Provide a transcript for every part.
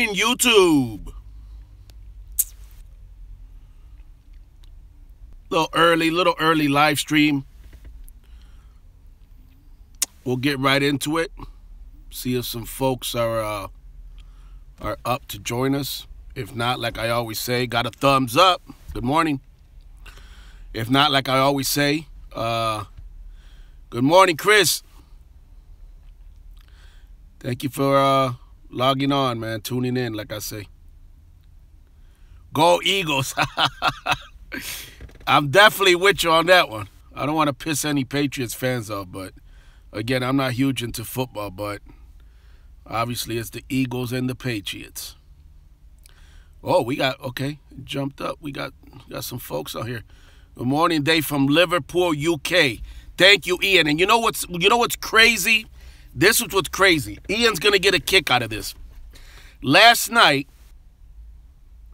morning, YouTube. Little early live stream. We'll get right into it. See if some folks are up to join us. If not, like I always say, got a thumbs up. Good morning. If not, like I always say, good morning, Chris. Thank you for logging on, man, tuning in, like I say. Go Eagles. I'm definitely with you on that one. I don't want to piss any Patriots fans off, but again, I'm not huge into football, but obviously it's the Eagles and the Patriots. Oh, we got, okay, jumped up. We got some folks out here. Good morning, Dave from Liverpool, UK. Thank you, Ian. And you know what's crazy? This is what's crazy. Ian's going to get a kick out of this. Last night,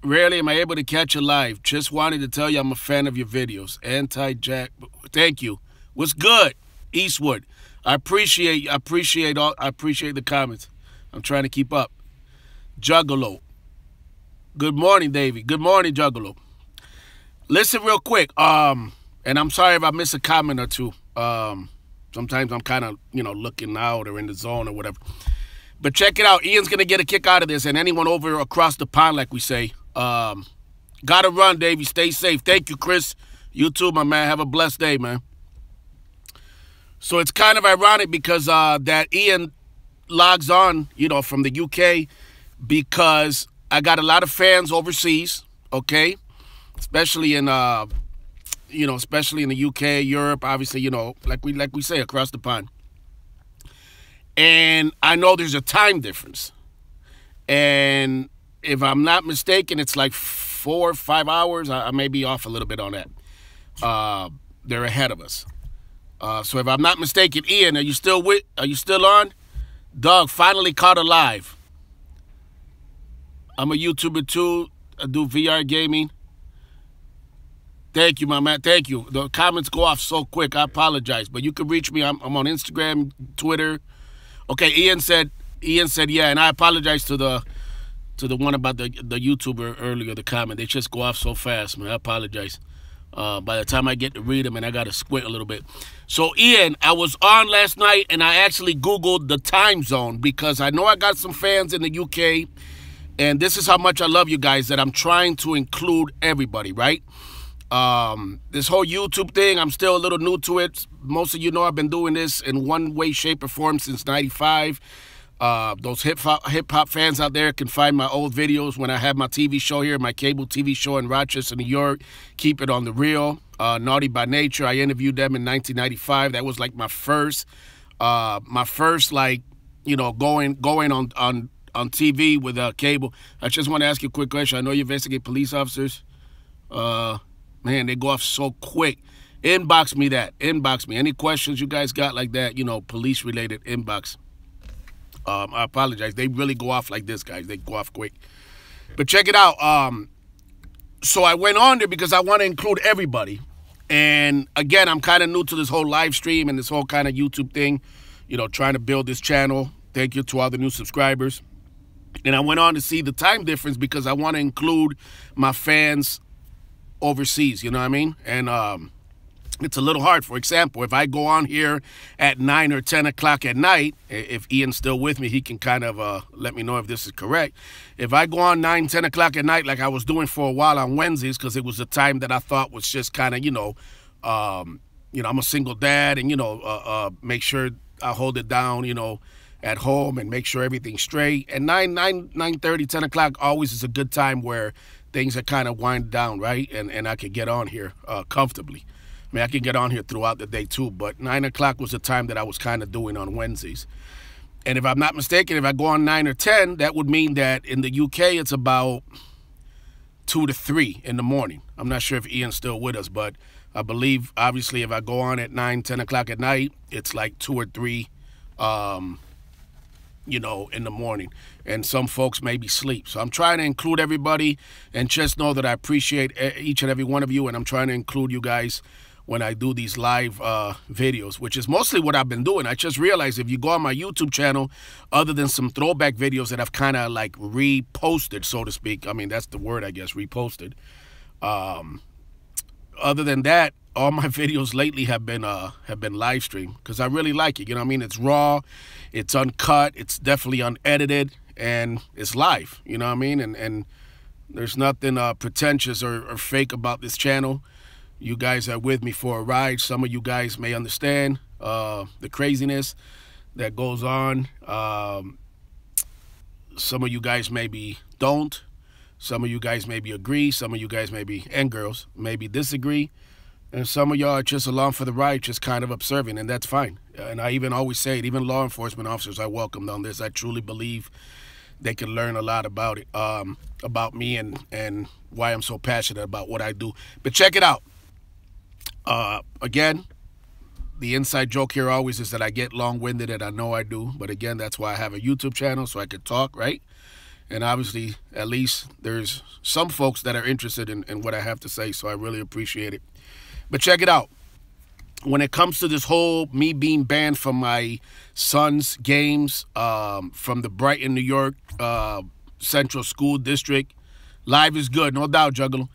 rarely am I able to catch you live. Just wanted to tell you I'm a fan of your videos. Anti-Jack. Thank you. What's good, Eastwood? I appreciate the comments. I'm trying to keep up. Juggalo. Good morning, Davy. Good morning, Juggalo. Listen real quick. And I'm sorry if I miss a comment or two. Sometimes I'm kind of, looking out or in the zone or whatever. But check it out. Ian's going to get a kick out of this. And anyone over across the pond, like we say. Gotta run, Davey. Stay safe. Thank you, Chris. You too, my man. Have a blessed day, man. So it's kind of ironic because that Ian logs on, from the UK because I got a lot of fans overseas, okay? Especially in especially in the UK, Europe, obviously, like we say, across the pond. And I know there's a time difference. And if I'm not mistaken, it's like 4 or 5 hours. I may be off a little bit on that. They're ahead of us. So if I'm not mistaken, Ian, are you still on? Doug, finally caught alive. I'm a YouTuber too. I do VR gaming. Thank you, my man. Thank you. The comments go off so quick. I apologize. But you can reach me. I'm on Instagram, Twitter. Okay, Ian said yeah, and I apologize to the one about the YouTuber earlier, the comment. They just go off so fast, man. I apologize. By the time I get to read them, and I got to squint a little bit. So, Ian, I was on last night, and I actually Googled the time zone because I know I got some fans in the UK, and this is how much I love you guys, that I'm trying to include everybody, right? This whole YouTube thing, I'm still a little new to it. Most of you know I've been doing this in one way, shape, or form since '95. Those hip-hop fans out there can find my old videos when I had my TV show here, my cable TV show in Rochester, New York. Keep it on the real. Naughty by Nature. I interviewed them in 1995. That was like my first like, going on TV with cable. I just want to ask you a quick question. I know you investigate police officers. Man, they go off so quick. Inbox me that. Inbox me. Any questions you guys got like that, police-related, inbox. I apologize. They really go off like this, guys. They go off quick. But check it out. So I went on there because I want to include everybody. And, again, I'm kind of new to this whole live stream and this whole kind of YouTube thing, trying to build this channel. Thank you to all the new subscribers. And I went on to see the time difference because I want to include my fans overseas, you know what I mean? And it's a little hard. For example, if I go on here at 9 or 10 o'clock at night, if Ian's still with me, he can kind of let me know if this is correct. If I go on 9, 10 o'clock at night like I was doing for a while on Wednesdays because it was a time that I thought was just kind of, I'm a single dad and, make sure I hold it down, at home and make sure everything's straight. And 9:30, 10 o'clock always is a good time where things are kind of wind down, right? And I could get on here comfortably. I mean, I can get on here throughout the day too, but 9 o'clock was the time that I was kind of doing on Wednesdays. And if I'm not mistaken, if I go on 9 or 10, that would mean that in the UK it's about 2 to 3 in the morning. I'm not sure if Ian's still with us, but I believe, obviously, if I go on at 9, 10 o'clock at night, it's like 2 or 3 in the morning. And some folks maybe sleep. So I'm trying to include everybody and just know that I appreciate each and every one of you, and I'm trying to include you guys when I do these live videos, which is mostly what I've been doing. I just realized if you go on my YouTube channel, other than some throwback videos that I've kind of like reposted, so to speak. I mean, that's the word, I guess, reposted. Other than that, all my videos lately have been live stream, because I really like it. You know what I mean? It's raw, it's uncut, it's definitely unedited, and it's live. You know what I mean? And there's nothing pretentious or fake about this channel. You guys are with me for a ride. Some of you guys may understand the craziness that goes on. Some of you guys maybe don't. Some of you guys maybe agree. Some of you guys maybe, and girls, maybe disagree. And some of y'all are just along for the ride, just kind of observing, and that's fine. And I even always say it, even law enforcement officers, I welcome on this. I truly believe they can learn a lot about it, about me and why I'm so passionate about what I do. But check it out. Again, the inside joke here always is that I get long-winded, and I know I do. But again, that's why I have a YouTube channel, so I could talk, right? And obviously, at least there's some folks that are interested in what I have to say, so I really appreciate it. But check it out. When it comes to this whole me being banned from my son's games, from the Brighton, New York Central School District, live is good, no doubt, Juggalo.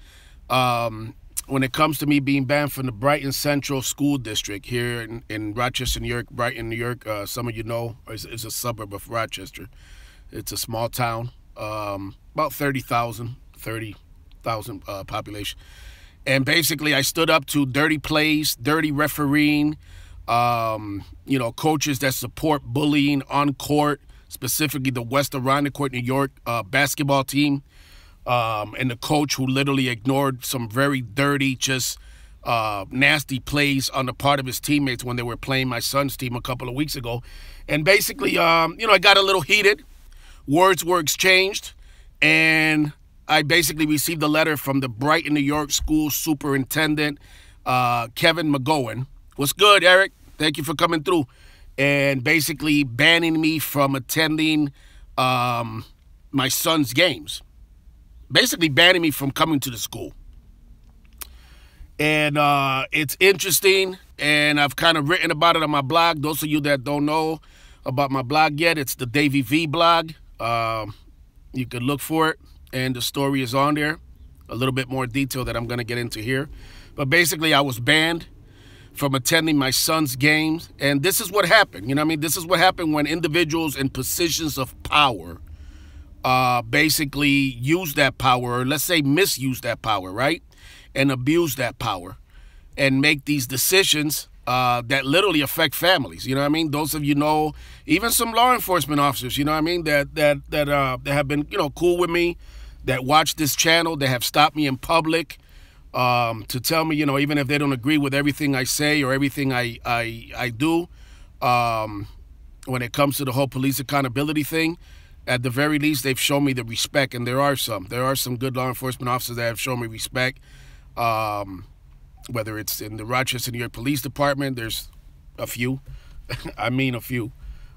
When it comes to me being banned from the Brighton Central School District here in Rochester, New York, Brighton, New York, some of you know, is a suburb of Rochester. It's a small town, about 30,000 population. And basically, I stood up to dirty plays, dirty refereeing, you know, coaches that support bullying on court, specifically the West Court, New York basketball team. And the coach who literally ignored some very dirty, just nasty plays on the part of his teammates when they were playing my son's team a couple of weeks ago. And basically, you know, I got a little heated. Words were exchanged. And I basically received a letter from the Brighton, New York School Superintendent, Kevin McGowan. What's good, Eric? Thank you for coming through. And basically banning me from attending my son's games. Basically banning me from coming to the school. And it's interesting, and I've kind of written about it on my blog. Those of you that don't know about my blog yet, it's the Davy V blog. You could look for it, and the story is on there. A little bit more detail that I'm going to get into here. But basically, I was banned from attending my son's games, and this is what happened. You know what I mean? This is what happened when individuals in positions of power basically use that power, or let's say misuse that power, right? And abuse that power and make these decisions that literally affect families. You know what I mean? Those of you know, even some law enforcement officers, you know what I mean, that have been, you know, cool with me, that watch this channel, that have stopped me in public to tell me, you know, even if they don't agree with everything I say or everything I do, when it comes to the whole police accountability thing, at the very least, they've shown me the respect, and there are some good law enforcement officers that have shown me respect. Whether it's in the Rochester, New York Police Department, there's a few. I mean a few.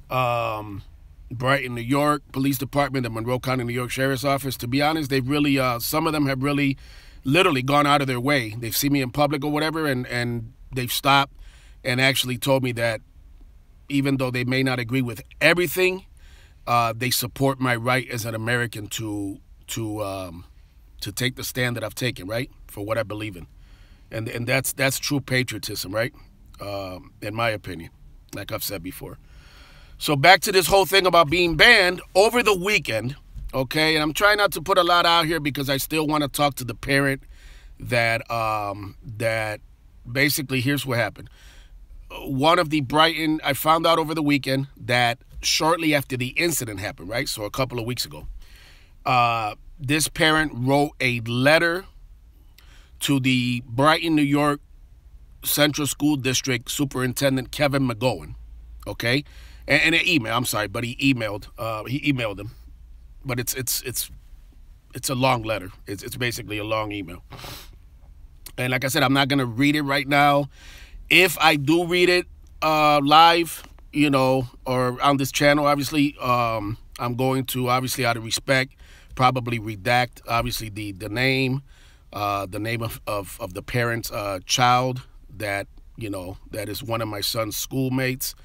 Brighton, New York Police Department, the Monroe County, New York Sheriff's Office. To be honest, they've really, some of them have really, literally gone out of their way. They've seen me in public or whatever, and they've stopped and actually told me that even though they may not agree with everything, they support my right as an American to take the stand that I've taken, right, for what I believe in, and that's true patriotism, right, in my opinion, like I've said before. So back to this whole thing about being banned over the weekend, okay, and I'm trying not to put a lot out here because I still want to talk to the parent that that basically, here's what happened. One of the Brighton, I found out over the weekend that shortly after the incident happened, right? So a couple of weeks ago, this parent wrote a letter to the Brighton, New York Central School District Superintendent Kevin McGowan, okay, and an email. I'm sorry, but he emailed him, but it's a long letter. It's basically a long email, and like I said, I'm not gonna read it right now. If I do read it live, you know, or on this channel, obviously, I'm going to, obviously, out of respect, probably redact, obviously, the name of the parent's child, that, that is one of my son's schoolmates.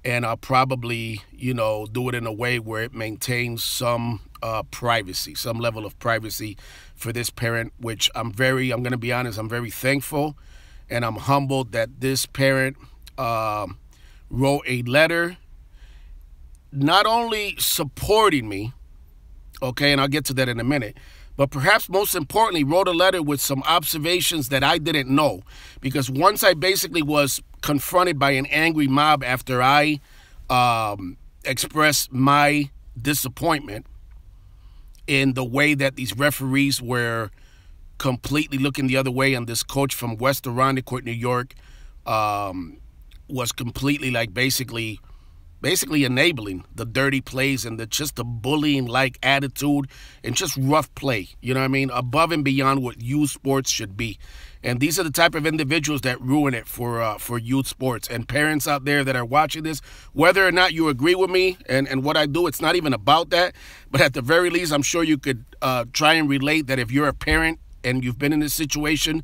And I'll probably, do it in a way where it maintains some privacy, some level of privacy for this parent, which I'm going to be honest, I'm very thankful and I'm humbled that this parent wrote a letter not only supporting me, okay, and I'll get to that in a minute, but perhaps most importantly, wrote a letter with some observations that I didn't know. Because once I basically was confronted by an angry mob after I expressed my disappointment in the way that these referees were completely looking the other way, and this coach from West Irondequoit, New York, was completely basically enabling the dirty plays and just the bullying-like attitude and just rough play, you know what I mean, above and beyond what youth sports should be. And these are the type of individuals that ruin it for youth sports. And parents out there that are watching this, whether or not you agree with me and what I do, it's not even about that. But at the very least, I'm sure you could try and relate that if you're a parent and you've been in this situation,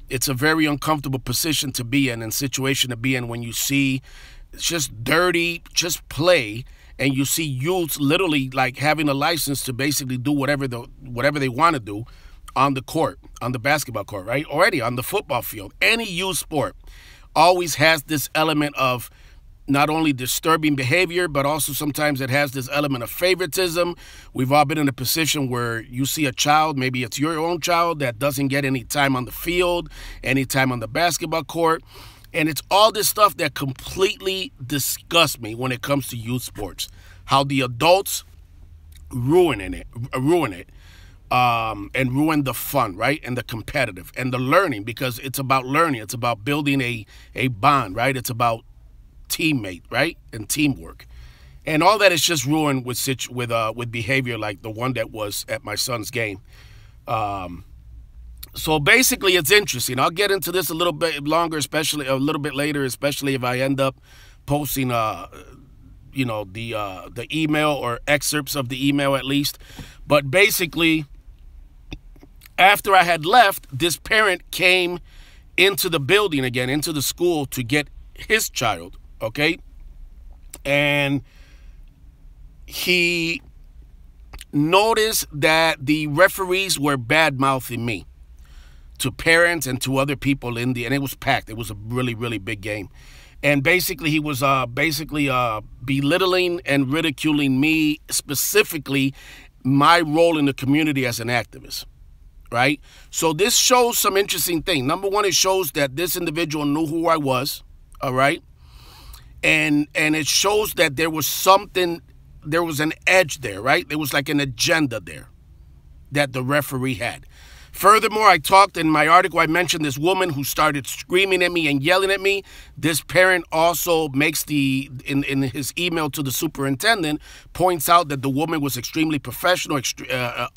it's a very uncomfortable position to be in and situation to be in when you see it's just dirty, just play, and you see youths literally having a license to basically do whatever they want to do on the court, on the basketball court, right? Already on the football field. Any youth sport always has this element of not only disturbing behavior, but also sometimes it has this element of favoritism. We've all been in a position where you see a child, maybe it's your own child, that doesn't get any time on the field, any time on the basketball court. And it's all this stuff that completely disgusts me when it comes to youth sports. How the adults ruin it, and ruin the fun, right? And the competitive and the learning, because it's about learning. It's about building a bond, right? It's about teammate, right? And teamwork. And all that is just ruined with behavior like the one that was at my son's game. So basically, it's interesting. I'll get into this a little bit longer, especially a little bit later, especially if I end up posting, the email or excerpts of the email at least. But basically, after I had left, this parent came into the building again, into the school to get his child, okay? And he noticed that the referees were bad-mouthing me to parents and to other people and it was packed. It was a really, really big game. And basically, he was belittling and ridiculing me, specifically my role in the community as an activist, right? So this shows some interesting things. Number one, it shows that this individual knew who I was, all right? And it shows that there was an edge there, right? There was like an agenda there that the referee had. Furthermore, I talked in my article, I mentioned this woman who started screaming at me and yelling at me. This parent also makes in his email to the superintendent, points out that the woman was extremely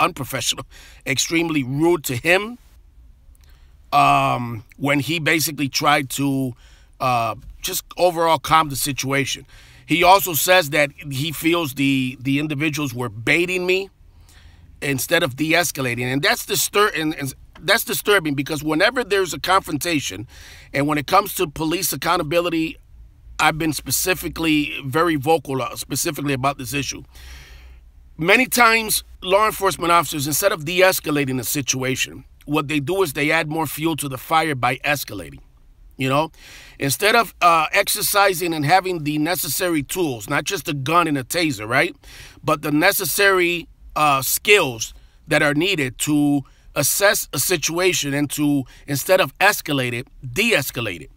unprofessional, extremely rude to him when he basically tried to just overall calm the situation. He also says that he feels the individuals were baiting me instead of de-escalating, and that's disturbing because whenever there's a confrontation, and when it comes to police accountability, I've been specifically very vocal specifically about this issue. Many times, law enforcement officers, instead of de-escalating a situation, what they do is they add more fuel to the fire by escalating. Instead of exercising and having the necessary tools, not just a gun and a taser, right, but the necessary skills that are needed to assess a situation and to, instead of escalate it, de-escalate it,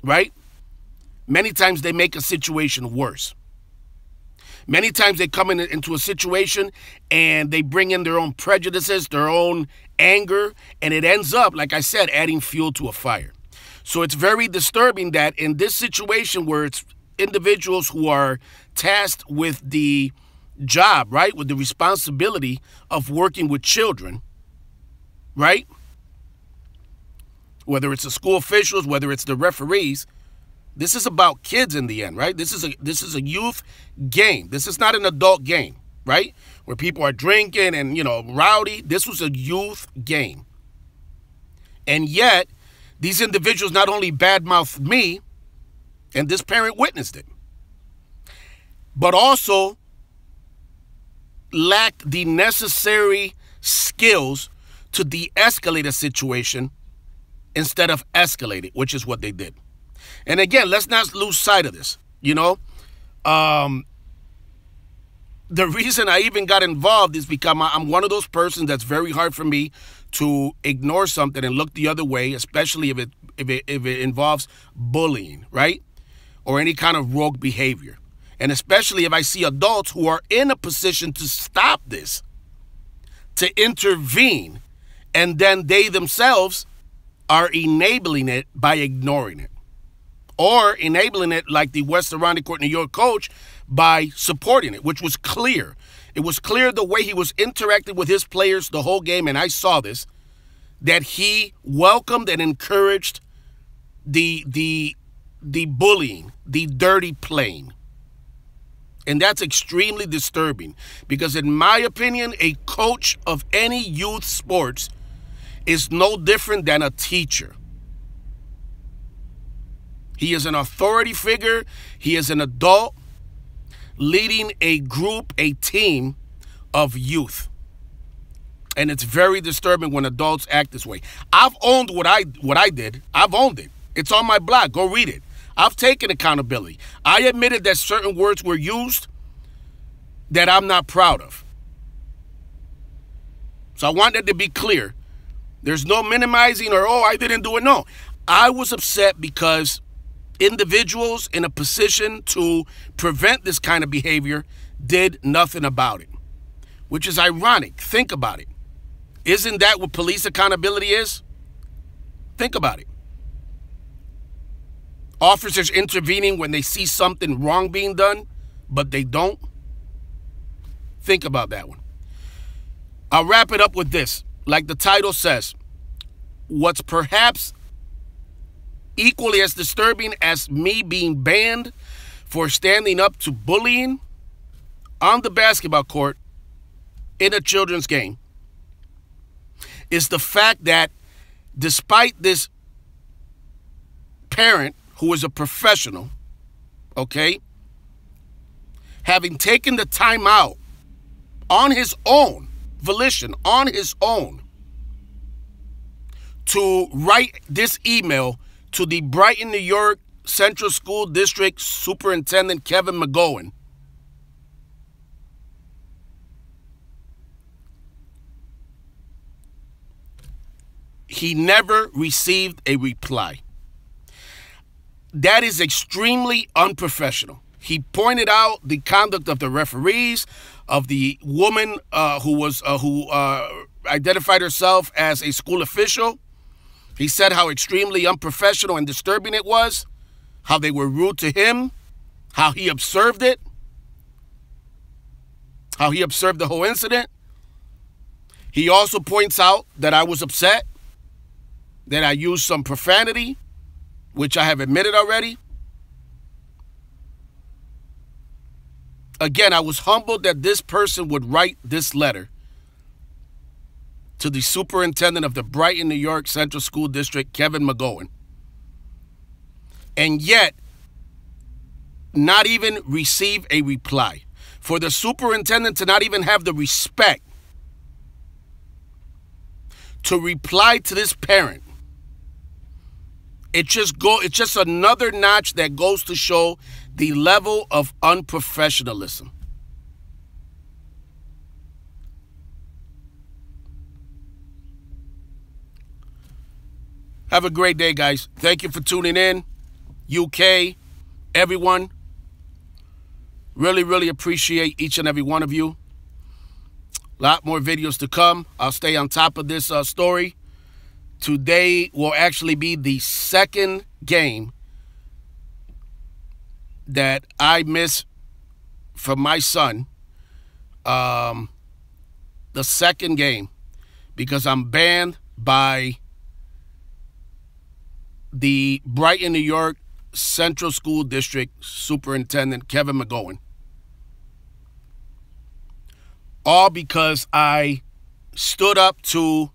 right? Many times they make a situation worse. Many times they come into a situation and they bring in their own prejudices, their own anger, and it ends up, like I said, adding fuel to a fire. So it's very disturbing that in this situation where it's individuals who are tasked with the job, right, with the responsibility of working with children, right, whether it's the school officials, whether it's the referees, this is about kids in the end, right? This is a youth game. This is not an adult game, right, where people are drinking and rowdy. This was a youth game, and yet these individuals not only badmouthed me, and this parent witnessed it, but also lacked the necessary skills to de-escalate a situation instead of escalate it, which is what they did. And again, let's not lose sight of this. You know, the reason I even got involved is because I'm one of those persons that's very hard for me to ignore something and look the other way, especially if it involves bullying, right? Or any kind of rogue behavior. And especially if I see adults who are in a position to stop this, to intervene, and then they themselves are enabling it by ignoring it. Or enabling it like the West Surrounding Court New York coach by supporting it, which was clear. It was clear the way he was interacting with his players the whole game, and I saw this, that he welcomed and encouraged the bullying, the dirty playing. And that's extremely disturbing because, in my opinion, a coach of any youth sports is no different than a teacher. He is an authority figure. He is an adult leading a group, a team of youth. And it's very disturbing when adults act this way. I've owned what I did. I've owned it. It's on my blog. Go read it. I've taken accountability. I admitted that certain words were used that I'm not proud of. So I want that to be clear. There's no minimizing or, oh, I didn't do it. No. I was upset because individuals in a position to prevent this kind of behavior did nothing about it, which is ironic. Think about it. Isn't that what police accountability is? Think about it. Officers intervening when they see something wrong being done, but they don't. Think about that one. I'll wrap it up with this. Like the title says, what's perhaps equally as disturbing as me being banned for standing up to bullying on the basketball court in a children's game is the fact that despite this parent who is a professional, okay, having taken the time out on his own volition, on his own, to write this email to the Brighton, New York Central School District Superintendent Kevin McGowan, he never received a reply. That is extremely unprofessional. He pointed out the conduct of the referees, of the woman who identified herself as a school official. He said how extremely unprofessional and disturbing it was, how they were rude to him, how he observed it, how he observed the whole incident. He also points out that I was upset, that I used some profanity, which I have admitted already. Again, I was humbled that this person would write this letter to the superintendent of the Brighton, New York Central School District, Kevin McGowan, and yet not even receive a reply. For the superintendent to not even have the respect to reply to this parent, it's just another notch that goes to show the level of unprofessionalism. Have a great day, guys. Thank you for tuning in. UK, everyone. Really, really appreciate each and every one of you. A lot more videos to come. I'll stay on top of this story. Today will actually be the second game that I miss from my son. The second game, because I'm banned by the Brighton, New York Central School District Superintendent Kevin McGowan. All because I stood up to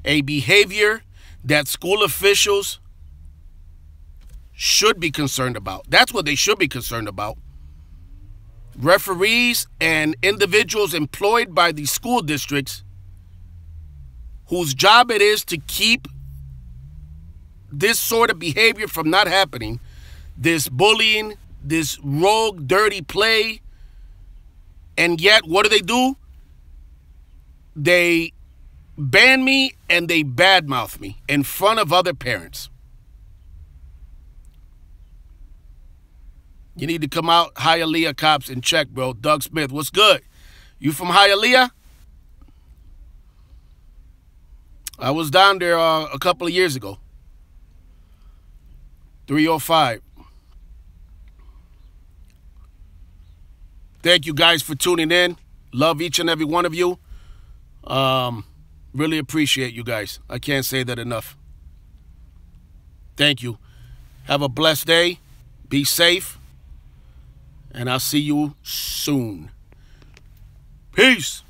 a behavior that school officials should be concerned about. That's what they should be concerned about. Referees and individuals employed by the school districts whose job it is to keep this sort of behavior from not happening, this bullying, this rogue, dirty play, and yet what do? They ban me and they badmouth me in front of other parents. You need to come out, Hialeah cops, and check, bro. Doug Smith, what's good? You from Hialeah? I was down there a couple of years ago. 305. Thank you guys for tuning in. Love each and every one of you. Really appreciate you guys. I can't say that enough. Thank you. Have a blessed day. Be safe. And I'll see you soon. Peace.